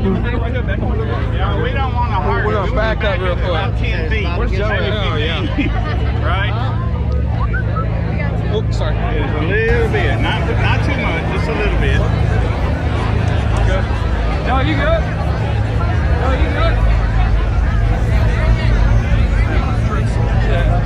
Yeah, we don't want to hurt. We're gonna back up real quick. About 10 feet. Where's Joe? Oh, yeah. Right? Oh, sorry. Just a little bit. Not too much, just a little bit. Good. No, you good? No, you good? Yeah.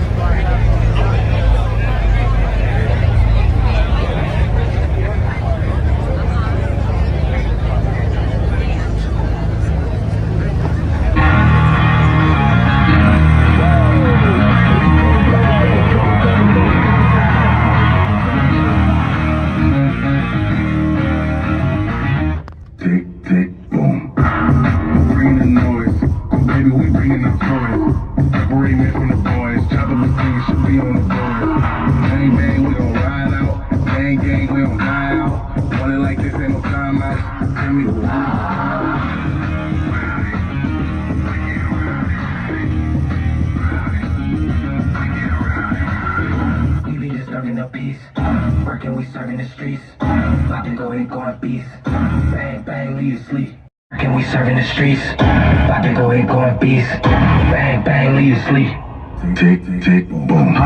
Working, we serving the streets. About to go ahead, going beast. Bang, bang, leave you sleep. Can we serving the streets? About to go ahead, going beast. Bang, bang, leave you sleep. Tick, tick, boom.